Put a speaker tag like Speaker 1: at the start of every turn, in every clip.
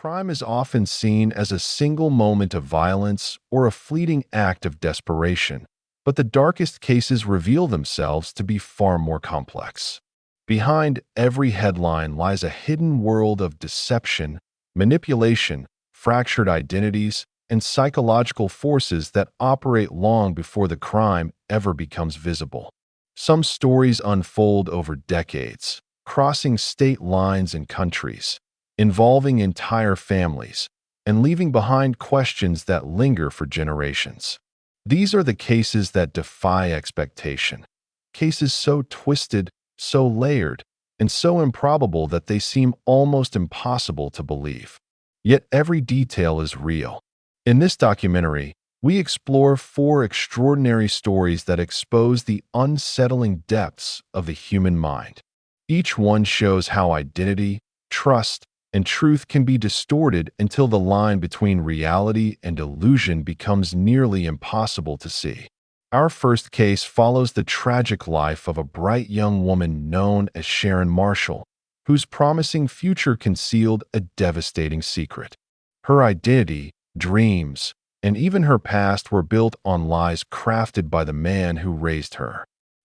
Speaker 1: Crime is often seen as a single moment of violence or a fleeting act of desperation, but the darkest cases reveal themselves to be far more complex. Behind every headline lies a hidden world of deception, manipulation, fractured identities, and psychological forces that operate long before the crime ever becomes visible. Some stories unfold over decades, crossing state lines and countries, involving entire families, and leaving behind questions that linger for generations. These are the cases that defy expectation, cases so twisted, so layered, and so improbable that they seem almost impossible to believe. Yet every detail is real. In this documentary, we explore 4 extraordinary stories that expose the unsettling depths of the human mind. Each one shows how identity, trust, and truth can be distorted until the line between reality and illusion becomes nearly impossible to see. Our first case follows the tragic life of a bright young woman known as Sharon Marshall, whose promising future concealed a devastating secret. Her identity, dreams, and even her past were built on lies crafted by the man who raised her.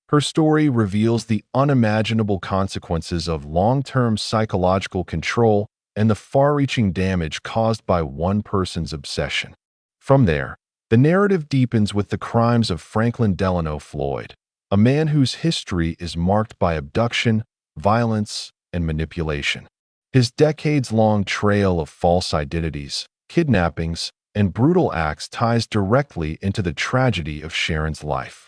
Speaker 1: Her story reveals the unimaginable consequences of long-term psychological control and the far-reaching damage caused by one person's obsession. From there, the narrative deepens with the crimes of Franklin Delano Floyd, a man whose history is marked by abduction, violence, and manipulation. His decades-long trail of false identities, kidnappings, and brutal acts ties directly into the tragedy of Sharon's life.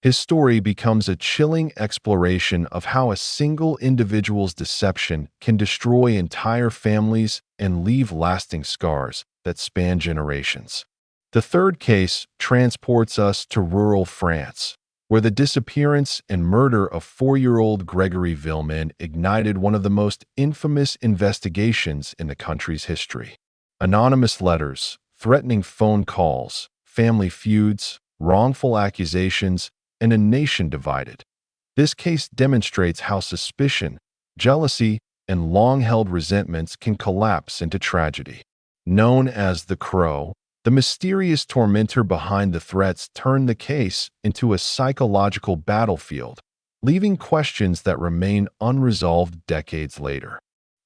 Speaker 1: His story becomes a chilling exploration of how a single individual's deception can destroy entire families and leave lasting scars that span generations. The third case transports us to rural France, where the disappearance and murder of 4-year-old Gregory Villemin ignited one of the most infamous investigations in the country's history. Anonymous letters, threatening phone calls, family feuds, wrongful accusations, and a nation divided. This case demonstrates how suspicion, jealousy, and long-held resentments can collapse into tragedy. Known as the Crow, the mysterious tormentor behind the threats turned the case into a psychological battlefield, leaving questions that remain unresolved decades later.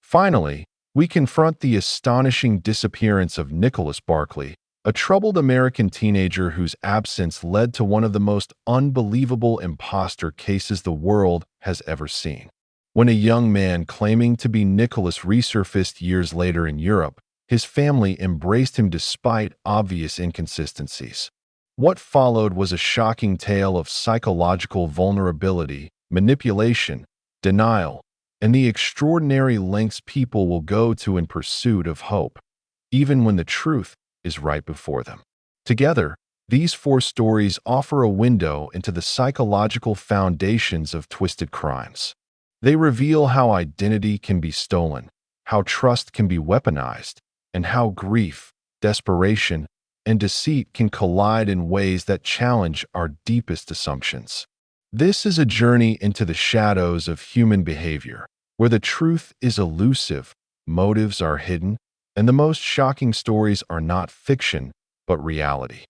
Speaker 1: Finally, we confront the astonishing disappearance of Nicholas Barclay, a troubled American teenager whose absence led to one of the most unbelievable imposter cases the world has ever seen. When a young man claiming to be Nicholas resurfaced years later in Europe, his family embraced him despite obvious inconsistencies. What followed was a shocking tale of psychological vulnerability, manipulation, denial, and the extraordinary lengths people will go to in pursuit of hope, even when the truth is right before them. Together, these 4 stories offer a window into the psychological foundations of twisted crimes. They reveal how identity can be stolen, how trust can be weaponized, and how grief, desperation, and deceit can collide in ways that challenge our deepest assumptions. This is a journey into the shadows of human behavior, where the truth is elusive, motives are hidden, and the most shocking stories are not fiction, but reality.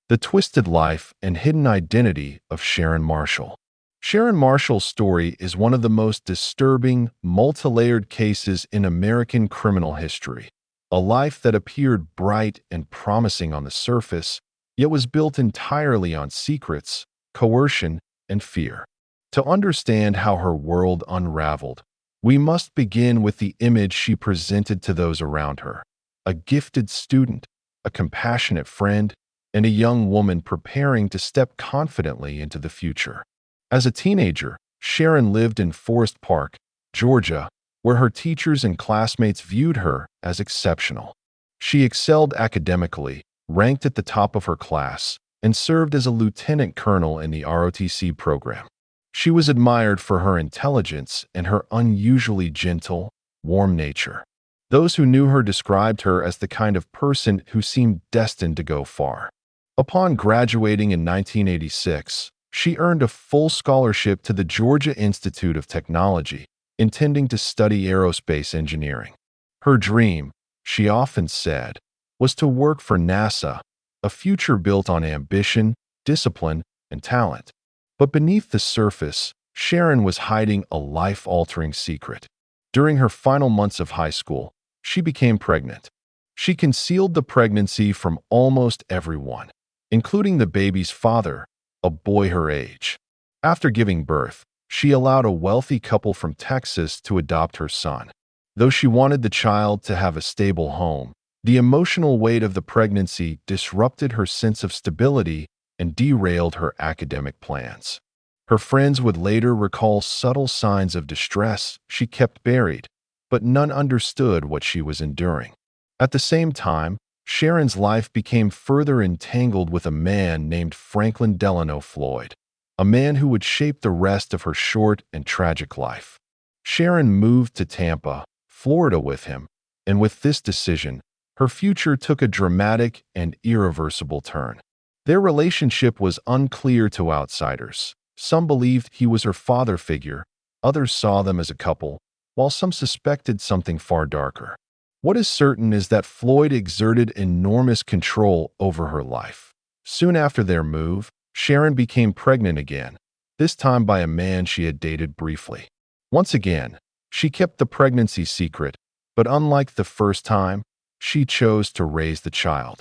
Speaker 1: The Twisted Life and Hidden Identity of Sharon Marshall. Sharon Marshall's story is one of the most disturbing, multi-layered cases in American criminal history. A life that appeared bright and promising on the surface, yet was built entirely on secrets, coercion, and fear. To understand how her world unraveled, we must begin with the image she presented to those around her: a gifted student, a compassionate friend, and a young woman preparing to step confidently into the future. As a teenager, Sharon lived in Forest Park, Georgia, where her teachers and classmates viewed her as exceptional. She excelled academically, ranked at the top of her class, and served as a lieutenant colonel in the ROTC program. She was admired for her intelligence and her unusually gentle, warm nature. Those who knew her described her as the kind of person who seemed destined to go far. Upon graduating in 1986, she earned a full scholarship to the Georgia Institute of Technology, intending to study aerospace engineering. Her dream, she often said, was to work for NASA, a future built on ambition, discipline, and talent. But beneath the surface, Sharon was hiding a life-altering secret. During her final months of high school, she became pregnant. She concealed the pregnancy from almost everyone, including the baby's father, a boy her age. After giving birth, she allowed a wealthy couple from Texas to adopt her son. Though she wanted the child to have a stable home, the emotional weight of the pregnancy disrupted her sense of stability and derailed her academic plans. Her friends would later recall subtle signs of distress she kept buried, but none understood what she was enduring. At the same time, Sharon's life became further entangled with a man named Franklin Delano Floyd, a man who would shape the rest of her short and tragic life. Sharon moved to Tampa, Florida with him, and with this decision, her future took a dramatic and irreversible turn. Their relationship was unclear to outsiders. Some believed he was her father figure, others saw them as a couple, while some suspected something far darker. What is certain is that Floyd exerted enormous control over her life. Soon after their move, Sharon became pregnant again, this time by a man she had dated briefly. Once again, she kept the pregnancy secret, but unlike the first time, she chose to raise the child.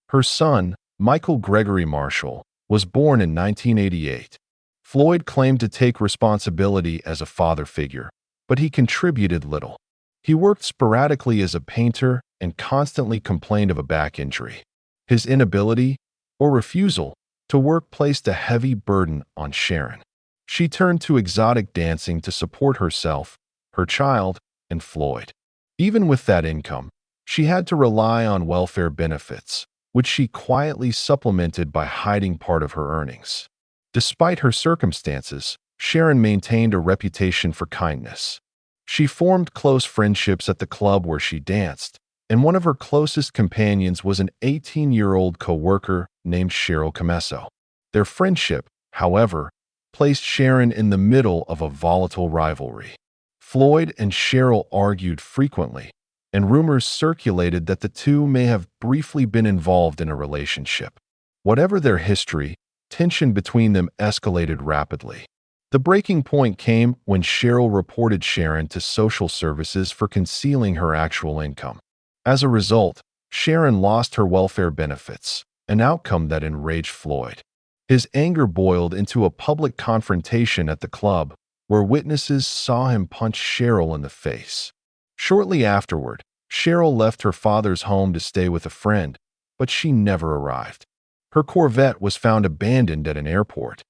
Speaker 1: Her son, Michael Gregory Marshall, was born in 1988. Floyd claimed to take responsibility as a father figure, but he contributed little. He worked sporadically as a painter and constantly complained of a back injury. His inability, or refusal, to work placed a heavy burden on Sharon. She turned to exotic dancing to support herself, her child, and Floyd. Even with that income, she had to rely on welfare benefits, which she quietly supplemented by hiding part of her earnings. Despite her circumstances, Sharon maintained a reputation for kindness. She formed close friendships at the club where she danced, and one of her closest companions was an 18-year-old co-worker named Cheryl Camesso. Their friendship, however, placed Sharon in the middle of a volatile rivalry. Floyd and Cheryl argued frequently, and rumors circulated that the two may have briefly been involved in a relationship. Whatever their history, tension between them escalated rapidly. The breaking point came when Cheryl reported Sharon to social services for concealing her actual income. As a result, Sharon lost her welfare benefits, an outcome that enraged Floyd. His anger boiled into a public confrontation at the club, where witnesses saw him punch Cheryl in the face. Shortly afterward, Cheryl left her father's home to stay with a friend, but she never arrived. Her Corvette was found abandoned at an airport.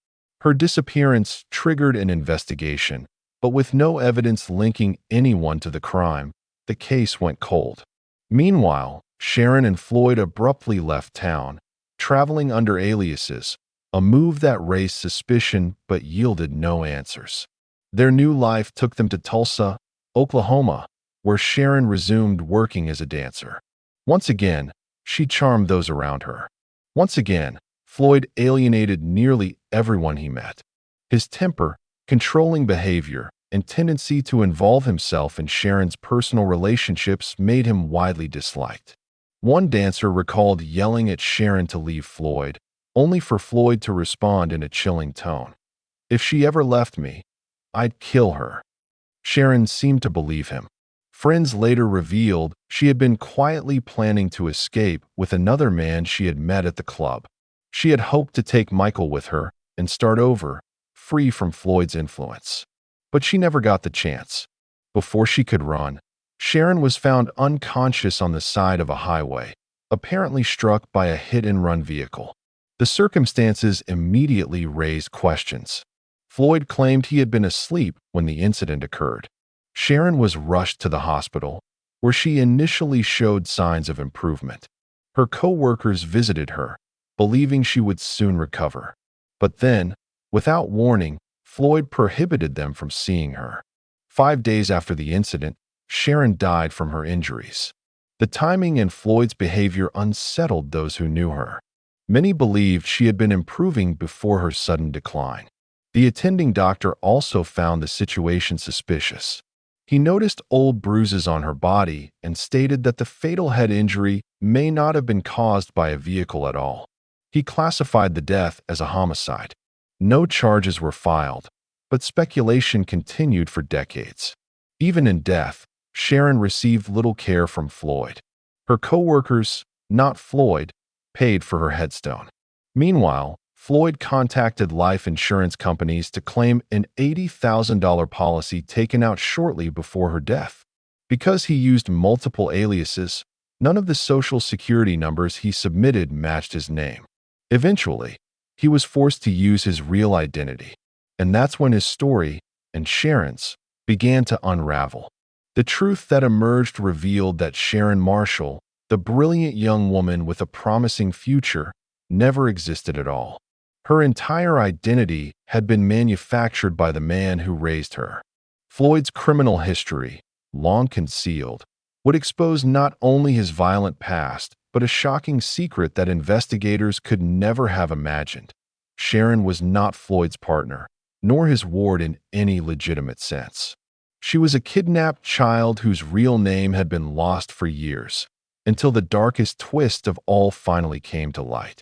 Speaker 1: Her disappearance triggered an investigation, but with no evidence linking anyone to the crime, the case went cold. Meanwhile, Sharon and Floyd abruptly left town, traveling under aliases, a move that raised suspicion but yielded no answers. Their new life took them to Tulsa, Oklahoma, where Sharon resumed working as a dancer. Once again, she charmed those around her. Once again, Floyd alienated nearly everyone he met. His temper, controlling behavior, and tendency to involve himself in Sharon's personal relationships made him widely disliked. One dancer recalled yelling at Sharon to leave Floyd, only for Floyd to respond in a chilling tone. "If she ever left me, I'd kill her." Sharon seemed to believe him. Friends later revealed she had been quietly planning to escape with another man she had met at the club. She had hoped to take Michael with her and start over, free from Floyd's influence. But she never got the chance. Before she could run, Sharon was found unconscious on the side of a highway, apparently struck by a hit-and-run vehicle. The circumstances immediately raised questions. Floyd claimed he had been asleep when the incident occurred. Sharon was rushed to the hospital, where she initially showed signs of improvement. Her co-workers visited her, believing she would soon recover. But then, without warning, Floyd prohibited them from seeing her. 5 days after the incident, Sharon died from her injuries. The timing and Floyd's behavior unsettled those who knew her. Many believed she had been improving before her sudden decline. The attending doctor also found the situation suspicious. He noticed old bruises on her body and stated that the fatal head injury may not have been caused by a vehicle at all. He classified the death as a homicide. No charges were filed, but speculation continued for decades. Even in death, Sharon received little care from Floyd. Her co-workers, not Floyd, paid for her headstone. Meanwhile, Floyd contacted life insurance companies to claim an $80,000 policy taken out shortly before her death. Because he used multiple aliases, none of the social security numbers he submitted matched his name. Eventually, he was forced to use his real identity, and that's when his story, and Sharon's, began to unravel. The truth that emerged revealed that Sharon Marshall, the brilliant young woman with a promising future, never existed at all. Her entire identity had been manufactured by the man who raised her. Floyd's criminal history, long concealed, would expose not only his violent past, but a shocking secret that investigators could never have imagined. Sharon was not Floyd's partner, nor his ward in any legitimate sense. She was a kidnapped child whose real name had been lost for years, until the darkest twist of all finally came to light.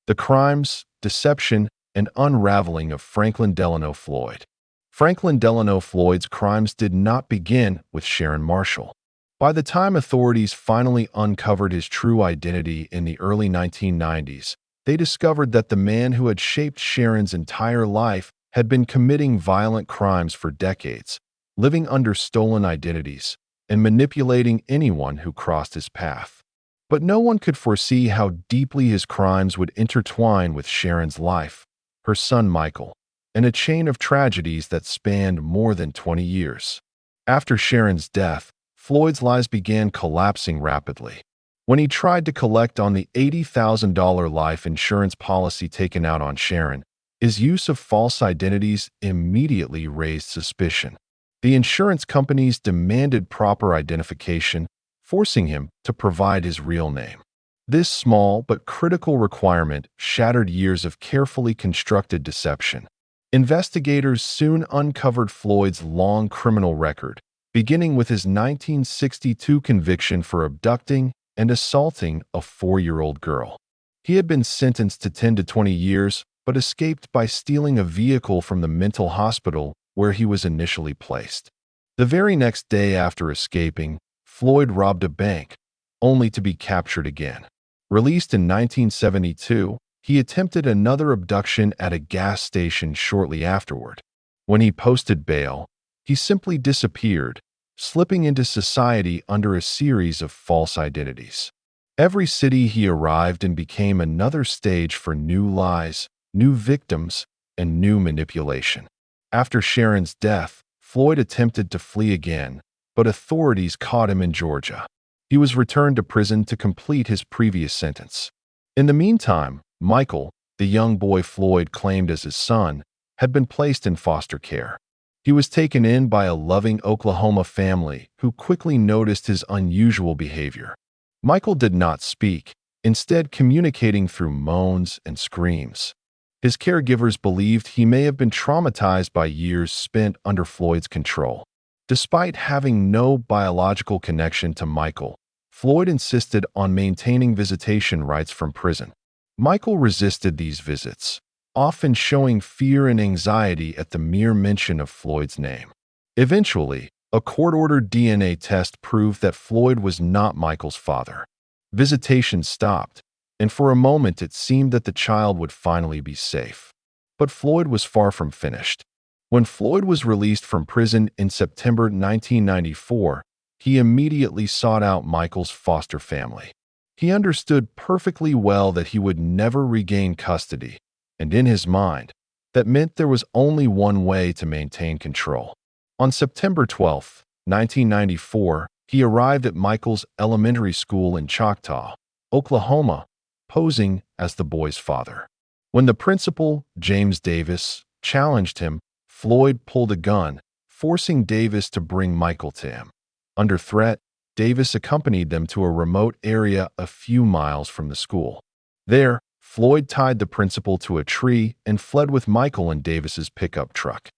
Speaker 1: The crimes, deception, and unraveling of Franklin Delano Floyd. Franklin Delano Floyd's crimes did not begin with Sharon Marshall. By the time authorities finally uncovered his true identity in the early 1990s, they discovered that the man who had shaped Sharon's entire life had been committing violent crimes for decades, living under stolen identities, and manipulating anyone who crossed his path. But no one could foresee how deeply his crimes would intertwine with Sharon's life, her son Michael, and a chain of tragedies that spanned more than 20 years. After Sharon's death, Floyd's lives began collapsing rapidly. When he tried to collect on the $80,000 life insurance policy taken out on Sharon, his use of false identities immediately raised suspicion. The insurance companies demanded proper identification, forcing him to provide his real name. This small but critical requirement shattered years of carefully constructed deception. Investigators soon uncovered Floyd's long criminal record, beginning with his 1962 conviction for abducting and assaulting a 4-year-old girl. He had been sentenced to 10 to 20 years, but escaped by stealing a vehicle from the mental hospital where he was initially placed. The very next day after escaping, Floyd robbed a bank, only to be captured again. Released in 1972, he attempted another abduction at a gas station shortly afterward. When he posted bail, he simply disappeared, slipping into society under a series of false identities. Every city he arrived in became another stage for new lies, new victims, and new manipulation. After Sharon's death, Floyd attempted to flee again, but authorities caught him in Georgia. He was returned to prison to complete his previous sentence. In the meantime, Michael, the young boy Floyd claimed as his son, had been placed in foster care. He was taken in by a loving Oklahoma family who quickly noticed his unusual behavior. Michael did not speak, instead communicating through moans and screams. His caregivers believed he may have been traumatized by years spent under Floyd's control. Despite having no biological connection to Michael, Floyd insisted on maintaining visitation rights from prison. Michael resisted these visits, often showing fear and anxiety at the mere mention of Floyd's name. Eventually, a court-ordered DNA test proved that Floyd was not Michael's father. Visitation stopped, and for a moment it seemed that the child would finally be safe. But Floyd was far from finished. When Floyd was released from prison in September 1994, he immediately sought out Michael's foster family. He understood perfectly well that he would never regain custody, and in his mind, that meant there was only one way to maintain control. On September 12, 1994, he arrived at Michael's elementary school in Choctaw, Oklahoma, posing as the boy's father. When the principal, James Davis, challenged him, Floyd pulled a gun, forcing Davis to bring Michael to him. Under threat, Davis accompanied them to a remote area a few miles from the school. There, Floyd tied the principal to a tree and fled with Michael in Davis's pickup truck.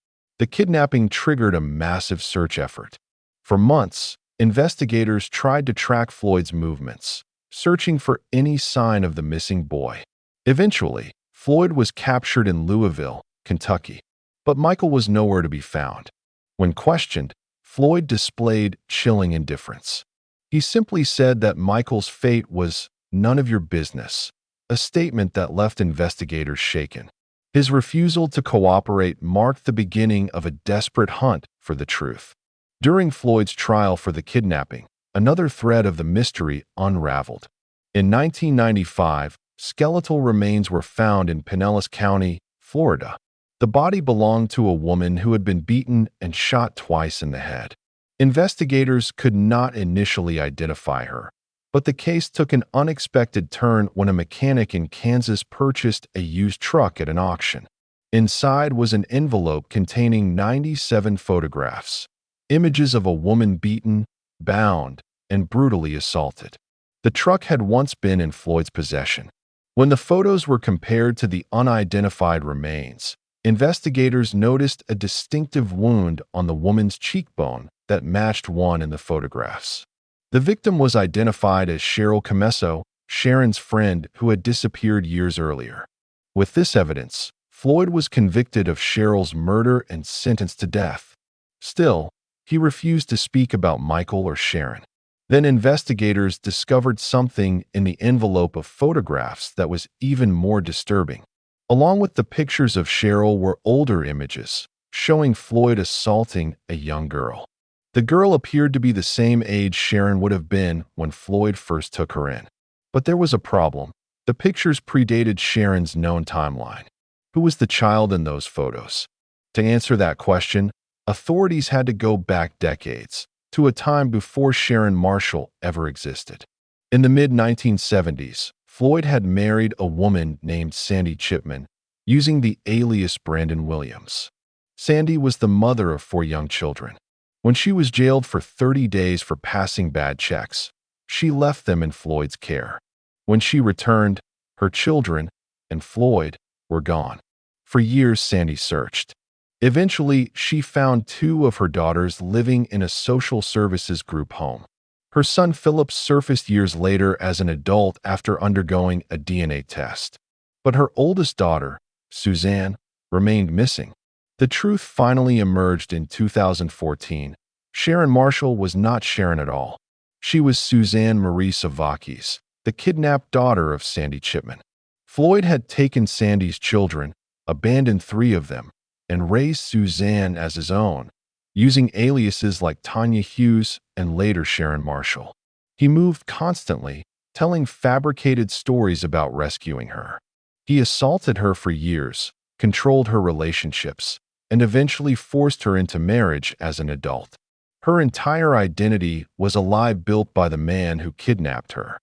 Speaker 1: The kidnapping triggered a massive search effort. For months, investigators tried to track Floyd's movements, searching for any sign of the missing boy. Eventually, Floyd was captured in Louisville, Kentucky, but Michael was nowhere to be found. When questioned, Floyd displayed chilling indifference. He simply said that Michael's fate was none of your business, a statement that left investigators shaken. His refusal to cooperate marked the beginning of a desperate hunt for the truth. During Floyd's trial for the kidnapping, another thread of the mystery unraveled. In 1995, skeletal remains were found in Pinellas County, Florida. The body belonged to a woman who had been beaten and shot twice in the head. Investigators could not initially identify her, but the case took an unexpected turn when a mechanic in Kansas purchased a used truck at an auction. Inside was an envelope containing 97 photographs, images of a woman beaten, bound, and brutally assaulted. The truck had once been in Floyd's possession. When the photos were compared to the unidentified remains, investigators noticed a distinctive wound on the woman's cheekbone that matched one in the photographs. The victim was identified as Cheryl Camesso, Sharon's friend who had disappeared years earlier. With this evidence, Floyd was convicted of Cheryl's murder and sentenced to death. Still, he refused to speak about Michael or Sharon. Then investigators discovered something in the envelope of photographs that was even more disturbing. Along with the pictures of Cheryl were older images, showing Floyd assaulting a young girl. The girl appeared to be the same age Sharon would have been when Floyd first took her in. But there was a problem. The pictures predated Sharon's known timeline. Who was the child in those photos? To answer that question, authorities had to go back decades, to a time before Sharon Marshall ever existed. In the mid-1970s, Floyd had married a woman named Sandy Chipman, using the alias Brandon Williams. Sandy was the mother of 4 young children. When she was jailed for 30 days for passing bad checks, she left them in Floyd's care. When she returned, her children and Floyd were gone. For years, Sandy searched. Eventually, she found 2 of her daughters living in a social services group home. Her son Philip surfaced years later as an adult after undergoing a DNA test. But her oldest daughter, Suzanne, remained missing. The truth finally emerged in 2014. Sharon Marshall was not Sharon at all. She was Suzanne Marie Sevakis, the kidnapped daughter of Sandy Chipman. Floyd had taken Sandy's children, abandoned 3 of them, and raised Suzanne as his own, using aliases like Tanya Hughes and later Sharon Marshall. He moved constantly, telling fabricated stories about rescuing her. He assaulted her for years, controlled her relationships, and eventually forced her into marriage as an adult. Her entire identity was a lie built by the man who kidnapped her.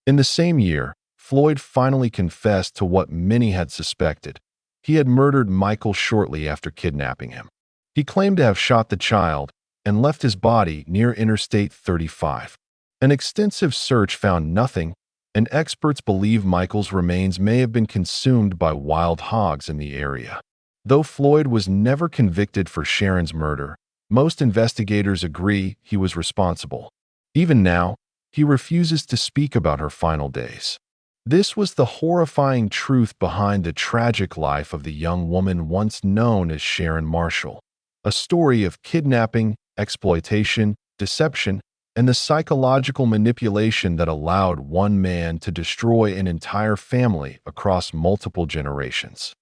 Speaker 1: In the same year, Floyd finally confessed to what many had suspected. He had murdered Michael shortly after kidnapping him. He claimed to have shot the child and left his body near Interstate 35. An extensive search found nothing, and experts believe Michael's remains may have been consumed by wild hogs in the area. Though Floyd was never convicted for Sharon's murder, most investigators agree he was responsible. Even now, he refuses to speak about her final days. This was the horrifying truth behind the tragic life of the young woman once known as Sharon Marshall, a story of kidnapping, exploitation, deception, and the psychological manipulation that allowed one man to destroy an entire family across multiple generations.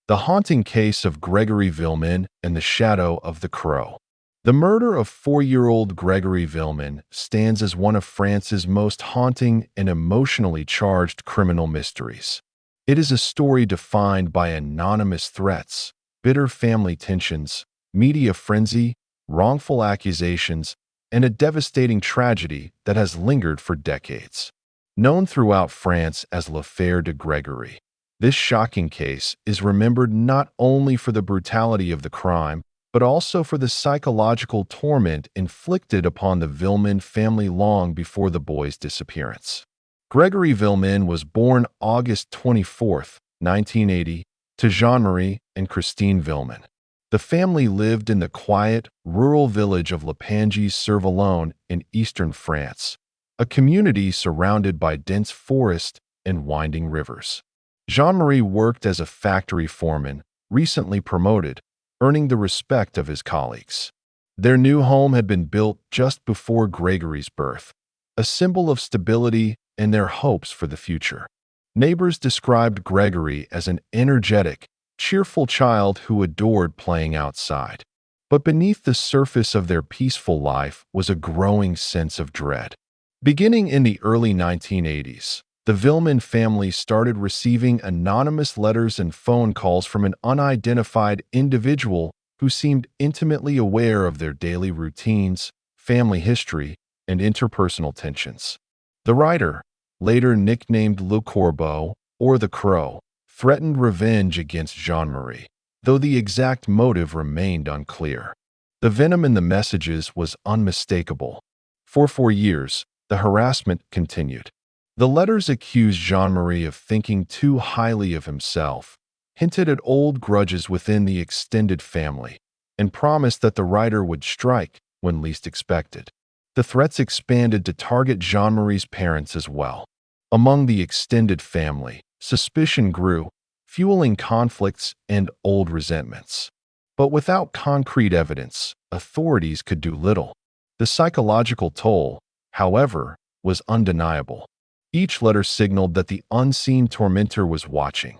Speaker 1: The haunting case of Gregory Villemin and the shadow of the crow. The murder of 4-year-old Gregory Villemin stands as one of France's most haunting and emotionally charged criminal mysteries. It is a story defined by anonymous threats, bitter family tensions, media frenzy, wrongful accusations, and a devastating tragedy that has lingered for decades. Known throughout France as l'affaire de Gregory, this shocking case is remembered not only for the brutality of the crime, but also for the psychological torment inflicted upon the Villemin family long before the boy's disappearance. Gregory Villemin was born August 24, 1980, to Jean-Marie and Christine Villemin. The family lived in the quiet, rural village of Lapangis-sur-Vallon in eastern France, a community surrounded by dense forest and winding rivers. Jean-Marie worked as a factory foreman, recently promoted, earning the respect of his colleagues. Their new home had been built just before Gregory's birth, a symbol of stability and their hopes for the future. Neighbors described Gregory as an energetic, cheerful child who adored playing outside. But beneath the surface of their peaceful life was a growing sense of dread. Beginning in the early 1980s, the Villemin family started receiving anonymous letters and phone calls from an unidentified individual who seemed intimately aware of their daily routines, family history, and interpersonal tensions. The writer, later nicknamed Le Corbeau, or the Crow, threatened revenge against Jean-Marie, though the exact motive remained unclear. The venom in the messages was unmistakable. For 4 years, the harassment continued. The letters accused Jean-Marie of thinking too highly of himself, hinted at old grudges within the extended family, and promised that the writer would strike when least expected. The threats expanded to target Jean-Marie's parents as well. Among the extended family, suspicion grew, fueling conflicts and old resentments. But without concrete evidence, authorities could do little. The psychological toll, however, was undeniable. Each letter signaled that the unseen tormentor was watching.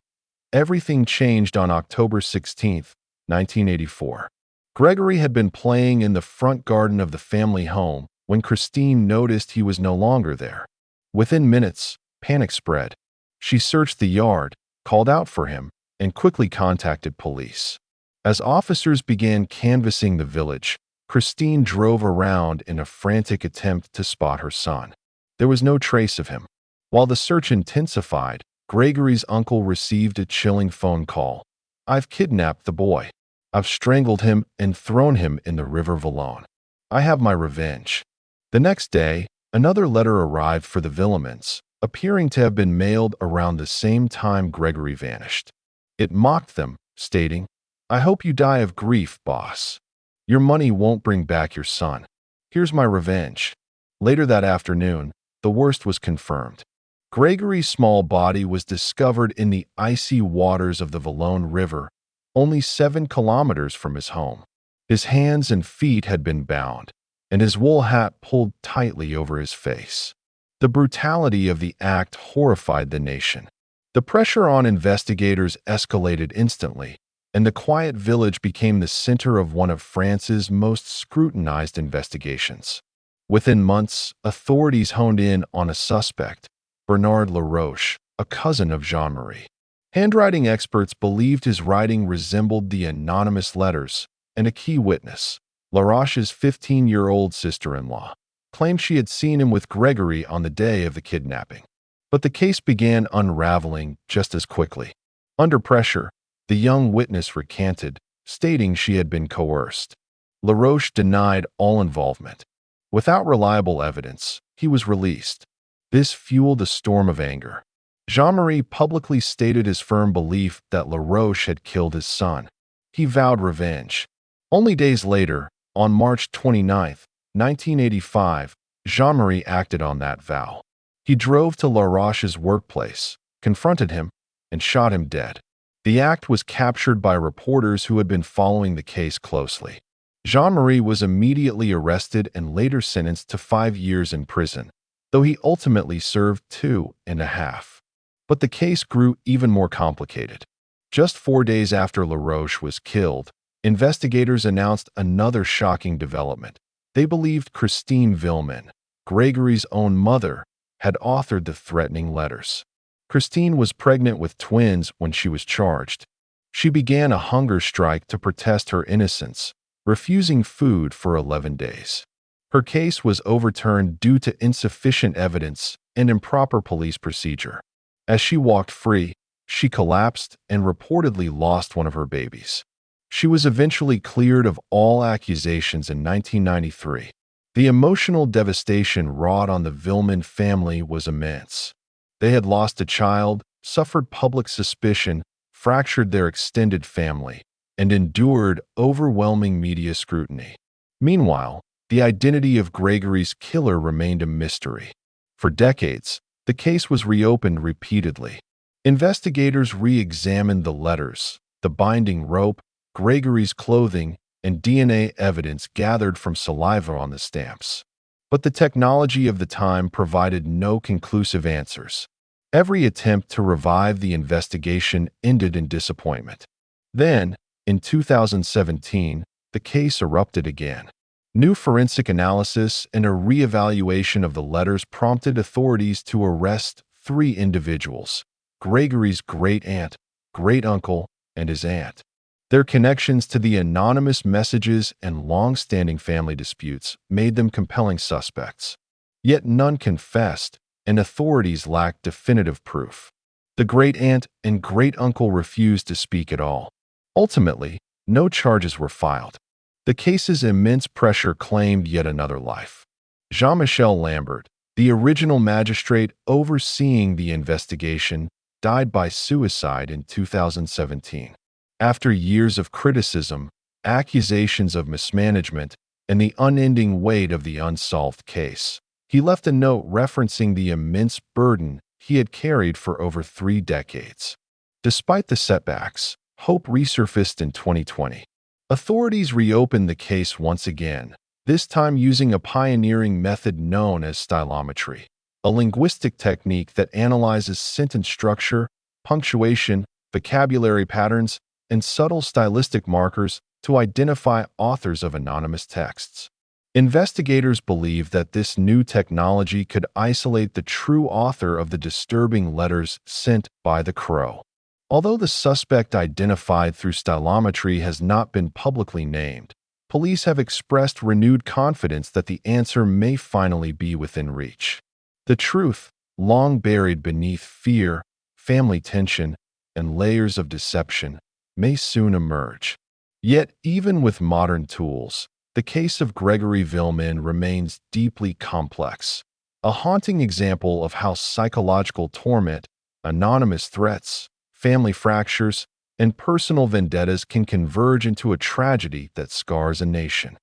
Speaker 1: Everything changed on October 16, 1984. Gregory had been playing in the front garden of the family home when Christine noticed he was no longer there. Within minutes, panic spread. She searched the yard, called out for him, and quickly contacted police. As officers began canvassing the village, Christine drove around in a frantic attempt to spot her son. There was no trace of him. While the search intensified, Gregory's uncle received a chilling phone call. "I've kidnapped the boy. I've strangled him and thrown him in the River Vallon. I have my revenge." The next day, another letter arrived for the Villemins, appearing to have been mailed around the same time Gregory vanished. It mocked them, stating, "I hope you die of grief, boss. Your money won't bring back your son. Here's my revenge." Later that afternoon, the worst was confirmed. Gregory's small body was discovered in the icy waters of the Vallon River, only 7 kilometers from his home. His hands and feet had been bound, and his wool hat pulled tightly over his face. The brutality of the act horrified the nation. The pressure on investigators escalated instantly, and the quiet village became the center of one of France's most scrutinized investigations. Within months, authorities honed in on a suspect, Bernard Laroche, a cousin of Jean-Marie. Handwriting experts believed his writing resembled the anonymous letters, and a key witness, Laroche's 15-year-old sister-in-law, claimed she had seen him with Gregory on the day of the kidnapping. But the case began unraveling just as quickly. Under pressure, the young witness recanted, stating she had been coerced. Laroche denied all involvement. Without reliable evidence, he was released. This fueled a storm of anger. Jean-Marie publicly stated his firm belief that Laroche had killed his son. He vowed revenge. Only days later, on March 29, 1985, Jean-Marie acted on that vow. He drove to Laroche's workplace, confronted him, and shot him dead. The act was captured by reporters who had been following the case closely. Jean-Marie was immediately arrested and later sentenced to 5 years in prison, though he ultimately served 2.5. But the case grew even more complicated. Just 4 days after Laroche was killed, investigators announced another shocking development. They believed Christine Villemin, Gregory's own mother, had authored the threatening letters. Christine was pregnant with twins when she was charged. She began a hunger strike to protest her innocence, refusing food for 11 days. Her case was overturned due to insufficient evidence and improper police procedure. As she walked free, she collapsed and reportedly lost one of her babies. She was eventually cleared of all accusations in 1993. The emotional devastation wrought on the Villemin family was immense. They had lost a child, suffered public suspicion, fractured their extended family, and endured overwhelming media scrutiny. Meanwhile, the identity of Gregory's killer remained a mystery. For decades, the case was reopened repeatedly. Investigators re-examined the letters, the binding rope, Gregory's clothing, and DNA evidence gathered from saliva on the stamps. But the technology of the time provided no conclusive answers. Every attempt to revive the investigation ended in disappointment. Then, in 2017, the case erupted again. New forensic analysis and a re-evaluation of the letters prompted authorities to arrest 3 individuals: Gregory's great-aunt, great-uncle, and his aunt. Their connections to the anonymous messages and long-standing family disputes made them compelling suspects. Yet none confessed, and authorities lacked definitive proof. The great-aunt and great-uncle refused to speak at all. Ultimately, no charges were filed. The case's immense pressure claimed yet another life. Jean-Michel Lambert, the original magistrate overseeing the investigation, died by suicide in 2017. After years of criticism, accusations of mismanagement, and the unending weight of the unsolved case, he left a note referencing the immense burden he had carried for over 3 decades. Despite the setbacks, hope resurfaced in 2020. Authorities reopened the case once again, this time using a pioneering method known as stylometry, a linguistic technique that analyzes sentence structure, punctuation, vocabulary patterns, and subtle stylistic markers to identify authors of anonymous texts. Investigators believe that this new technology could isolate the true author of the disturbing letters sent by the Crow. Although the suspect identified through stylometry has not been publicly named, police have expressed renewed confidence that the answer may finally be within reach. The truth, long buried beneath fear, family tension, and layers of deception, may soon emerge. Yet, even with modern tools, the case of Gregory Villemin remains deeply complex, a haunting example of how psychological torment, anonymous threats, family fractures, and personal vendettas can converge into a tragedy that scars a nation.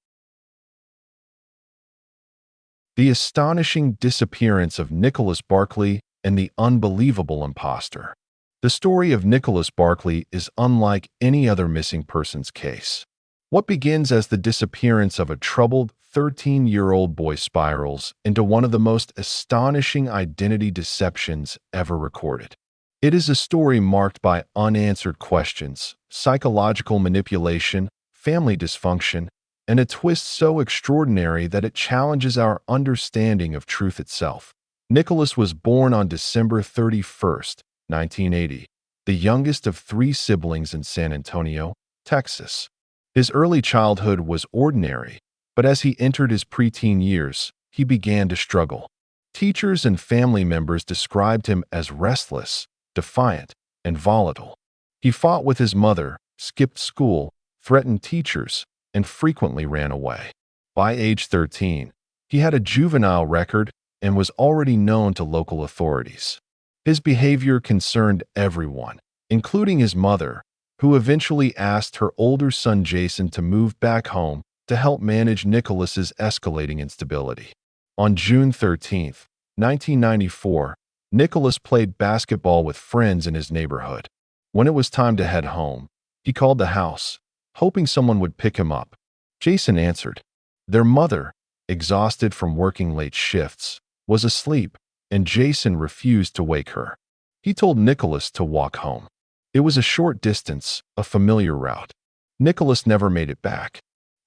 Speaker 1: The astonishing disappearance of Nicholas Barclay and the unbelievable imposter. The story of Nicholas Barclay is unlike any other missing persons case. What begins as the disappearance of a troubled 13-year-old boy spirals into one of the most astonishing identity deceptions ever recorded. It is a story marked by unanswered questions, psychological manipulation, family dysfunction, and a twist so extraordinary that it challenges our understanding of truth itself. Nicholas was born on December 31st, 1980, the youngest of 3 siblings in San Antonio, Texas. His early childhood was ordinary, but as he entered his preteen years, he began to struggle. Teachers and family members described him as restless, defiant, and volatile. He fought with his mother, skipped school, threatened teachers, and frequently ran away. By age 13, he had a juvenile record and was already known to local authorities. His behavior concerned everyone, including his mother, who eventually asked her older son Jason to move back home to help manage Nicholas's escalating instability. On June 13, 1994, Nicholas played basketball with friends in his neighborhood. When it was time to head home, he called the house, hoping someone would pick him up. Jason answered. Their mother, exhausted from working late shifts, was asleep, and Jason refused to wake her. He told Nicholas to walk home. It was a short distance, a familiar route. Nicholas never made it back.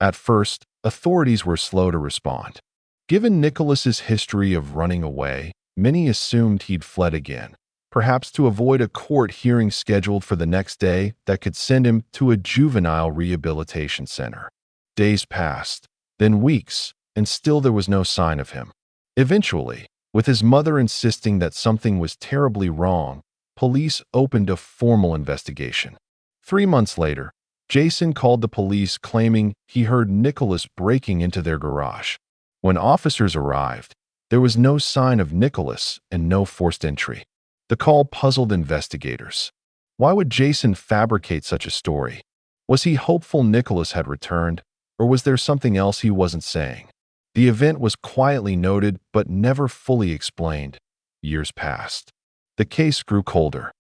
Speaker 1: At first, authorities were slow to respond. Given Nicholas's history of running away, many assumed he'd fled again, perhaps to avoid a court hearing scheduled for the next day that could send him to a juvenile rehabilitation center. Days passed, then weeks, and still there was no sign of him. Eventually, with his mother insisting that something was terribly wrong, police opened a formal investigation. 3 months later, Jason called the police claiming he heard Nicholas breaking into their garage. When officers arrived, there was no sign of Nicholas and no forced entry. The call puzzled investigators. Why would Jason fabricate such a story? Was he hopeful Nicholas had returned, or was there something else he wasn't saying? The event was quietly noted but never fully explained. Years passed. The case grew colder.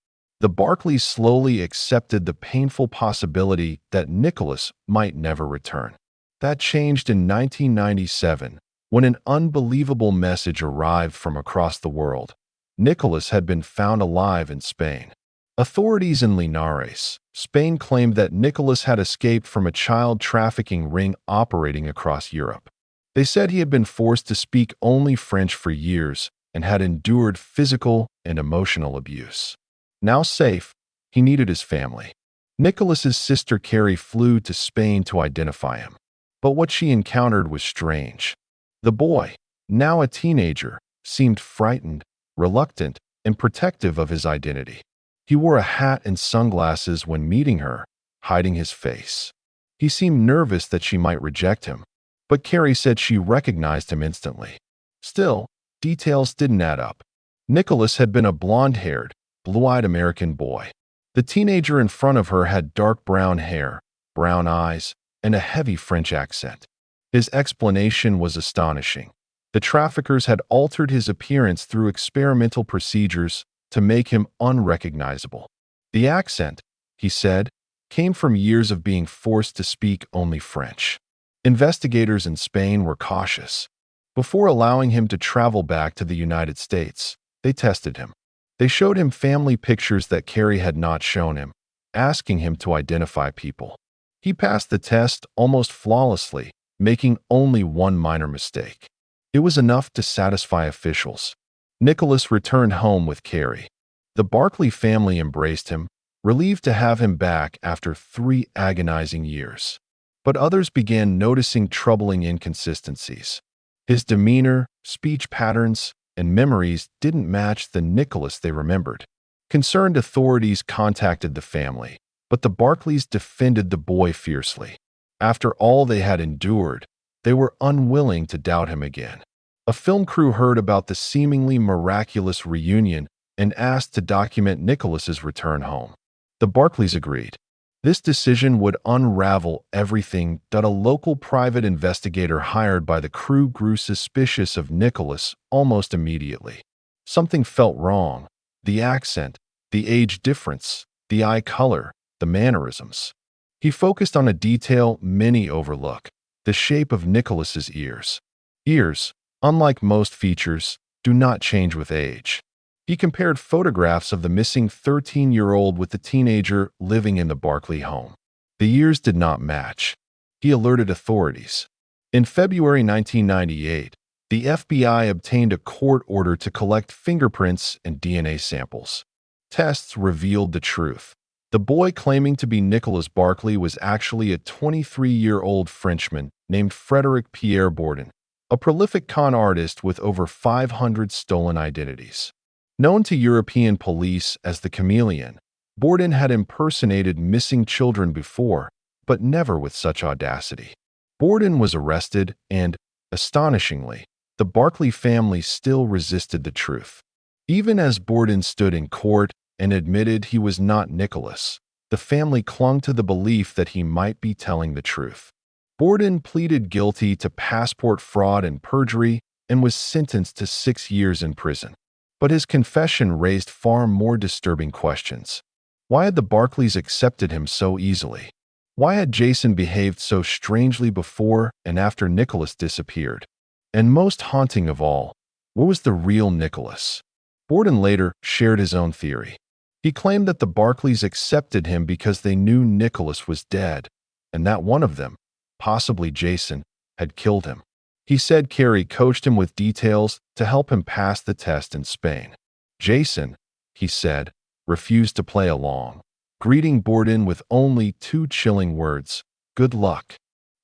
Speaker 1: The Barclays slowly accepted the painful possibility that Nicholas might never return. That changed in 1997, when an unbelievable message arrived from across the world. Nicholas had been found alive in Spain. Authorities in Linares, Spain claimed that Nicholas had escaped from a child trafficking ring operating across Europe. They said he had been forced to speak only French for years and had endured physical and emotional abuse. Now safe, he needed his family. Nicholas's sister Carrie flew to Spain to identify him. But what she encountered was strange. The boy, now a teenager, seemed frightened, reluctant, and protective of his identity. He wore a hat and sunglasses when meeting her, hiding his face. He seemed nervous that she might reject him, but Carrie said she recognized him instantly. Still, details didn't add up. Nicholas had been a blonde-haired, blue-eyed American boy. The teenager in front of her had dark brown hair, brown eyes, and a heavy French accent. His explanation was astonishing. The traffickers had altered his appearance through experimental procedures to make him unrecognizable. The accent, he said, came from years of being forced to speak only French. Investigators in Spain were cautious. Before allowing him to travel back to the United States, they tested him. They showed him family pictures that Carrie had not shown him, asking him to identify people. He passed the test almost flawlessly, making only one minor mistake. It was enough to satisfy officials. Nicholas returned home with Carrie. The Barclay family embraced him, relieved to have him back after 3 agonizing years. But others began noticing troubling inconsistencies. His demeanor, speech patterns, and memories didn't match the Nicholas they remembered. Concerned authorities contacted the family, but the Barclays defended the boy fiercely. After all they had endured, they were unwilling to doubt him again. A film crew heard about the seemingly miraculous reunion and asked to document Nicholas's return home. The Barclays agreed. This decision would unravel everything that a local private investigator hired by the crew grew suspicious of Nicholas almost immediately. Something felt wrong. The accent, the age difference, the eye color, the mannerisms. He focused on a detail many overlook: the shape of Nicholas's ears. Ears, unlike most features, do not change with age. He compared photographs of the missing 13-year-old with the teenager living in the Barclay home. The years did not match. He alerted authorities. In February 1998, the FBI obtained a court order to collect fingerprints and DNA samples. Tests revealed the truth. The boy claiming to be Nicholas Barclay was actually a 23-year-old Frenchman named Frederic Pierre Bourdon, a prolific con artist with over 500 stolen identities. Known to European police as the Chameleon, Bourdon had impersonated missing children before, but never with such audacity. Bourdon was arrested and, astonishingly, the Barclay family still resisted the truth. Even as Bourdon stood in court and admitted he was not Nicholas, the family clung to the belief that he might be telling the truth. Bourdon pleaded guilty to passport fraud and perjury and was sentenced to 6 years in prison. But his confession raised far more disturbing questions. Why had the Barclays accepted him so easily? Why had Jason behaved so strangely before and after Nicholas disappeared? And most haunting of all, where was the real Nicholas? Bourdon later shared his own theory. He claimed that the Barclays accepted him because they knew Nicholas was dead, and that one of them, possibly Jason, had killed him. He said Carrie coached him with details to help him pass the test in Spain. Jason, he said, refused to play along, greeting Bourdon with only 2 chilling words: "Good luck."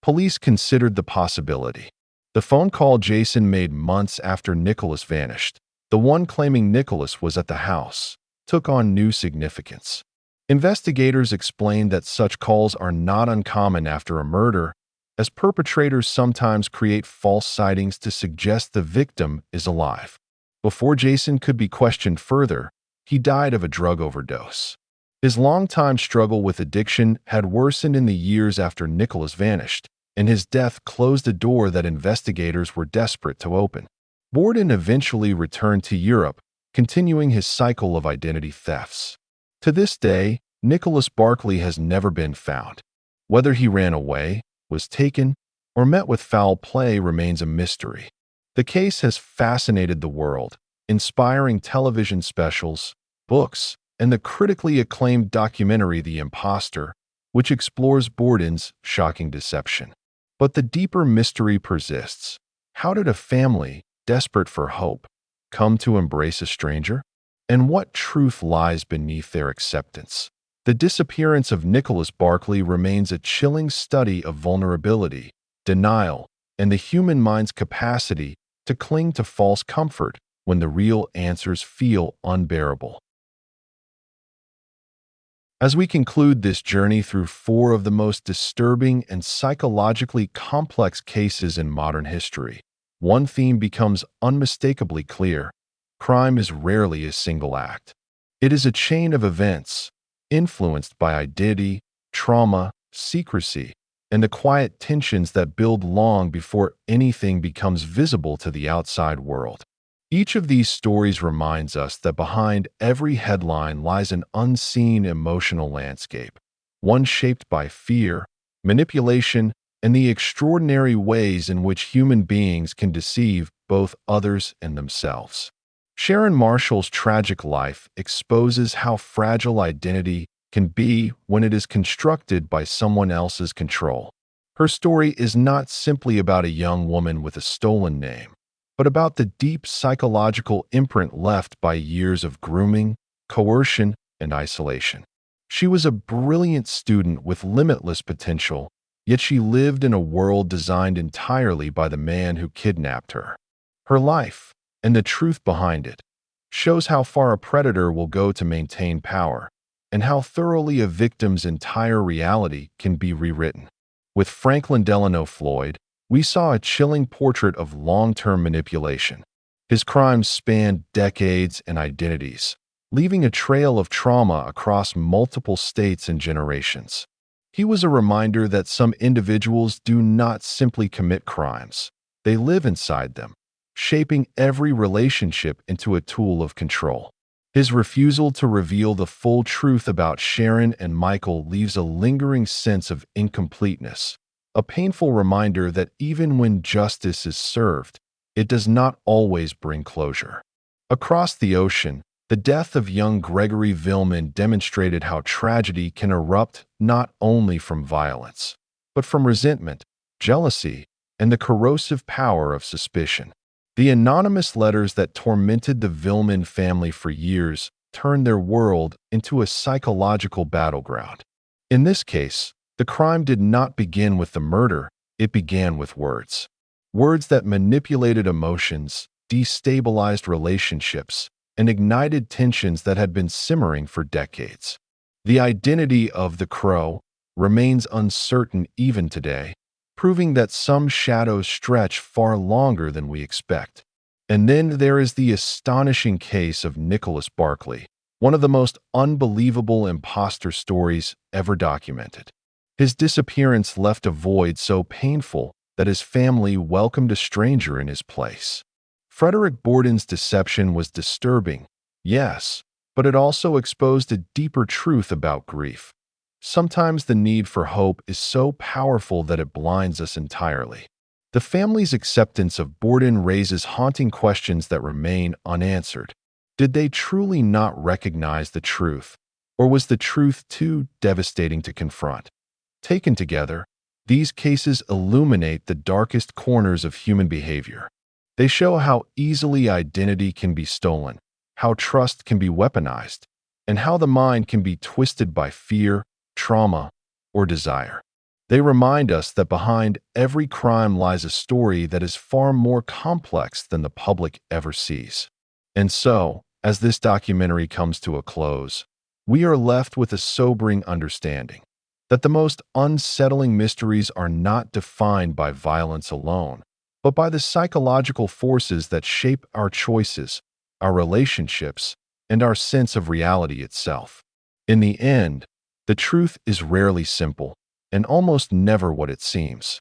Speaker 1: Police considered the possibility. The phone call Jason made months after Nicholas vanished, the one claiming Nicholas was at the house, took on new significance. Investigators explained that such calls are not uncommon after a murder, as perpetrators sometimes create false sightings to suggest the victim is alive. Before Jason could be questioned further, he died of a drug overdose. His longtime struggle with addiction had worsened in the years after Nicholas vanished, and his death closed a door that investigators were desperate to open. Borden eventually returned to Europe, continuing his cycle of identity thefts. To this day, Nicholas Barclay has never been found. Whether he ran away, was taken, or met with foul play remains a mystery. The case has fascinated the world, inspiring television specials, books, and the critically acclaimed documentary The Imposter, which explores Borden's shocking deception. But the deeper mystery persists. How did a family, desperate for hope, come to embrace a stranger? And what truth lies beneath their acceptance? The disappearance of Nicholas Barclay remains a chilling study of vulnerability, denial, and the human mind's capacity to cling to false comfort when the real answers feel unbearable. As we conclude this journey through four of the most disturbing and psychologically complex cases in modern history, one theme becomes unmistakably clear. Crime is rarely a single act. It is a chain of events, influenced by identity, trauma, secrecy, and the quiet tensions that build long before anything becomes visible to the outside world. Each of these stories reminds us that behind every headline lies an unseen emotional landscape, one shaped by fear, manipulation, and the extraordinary ways in which human beings can deceive both others and themselves. Sharon Marshall's tragic life exposes how fragile identity can be when it is constructed by someone else's control. Her story is not simply about a young woman with a stolen name, but about the deep psychological imprint left by years of grooming, coercion, and isolation. She was a brilliant student with limitless potential, yet she lived in a world designed entirely by the man who kidnapped her. Her life, and the truth behind it, shows how far a predator will go to maintain power, and how thoroughly a victim's entire reality can be rewritten. With Franklin Delano Floyd, we saw a chilling portrait of long-term manipulation. His crimes spanned decades and identities, leaving a trail of trauma across multiple states and generations. He was a reminder that some individuals do not simply commit crimes, they live inside them, shaping every relationship into a tool of control. His refusal to reveal the full truth about Sharon and Michael leaves a lingering sense of incompleteness, a painful reminder that even when justice is served, it does not always bring closure. Across the ocean, the death of young Gregory Villemin demonstrated how tragedy can erupt not only from violence, but from resentment, jealousy, and the corrosive power of suspicion. The anonymous letters that tormented the Villemin family for years turned their world into a psychological battleground. In this case, the crime did not begin with the murder, it began with words. Words that manipulated emotions, destabilized relationships, and ignited tensions that had been simmering for decades. The identity of the Crow remains uncertain even today, proving that some shadows stretch far longer than we expect. And then there is the astonishing case of Nicholas Barclay, one of the most unbelievable imposter stories ever documented. His disappearance left a void so painful that his family welcomed a stranger in his place. Frederick Borden's deception was disturbing, yes, but it also exposed a deeper truth about grief. Sometimes the need for hope is so powerful that it blinds us entirely. The family's acceptance of Borden raises haunting questions that remain unanswered. Did they truly not recognize the truth, or was the truth too devastating to confront? Taken together, these cases illuminate the darkest corners of human behavior. They show how easily identity can be stolen, how trust can be weaponized, and how the mind can be twisted by fear, trauma, or desire. They remind us that behind every crime lies a story that is far more complex than the public ever sees. And so, as this documentary comes to a close, we are left with a sobering understanding that the most unsettling mysteries are not defined by violence alone, but by the psychological forces that shape our choices, our relationships, and our sense of reality itself. In the end, the truth is rarely simple and almost never what it seems.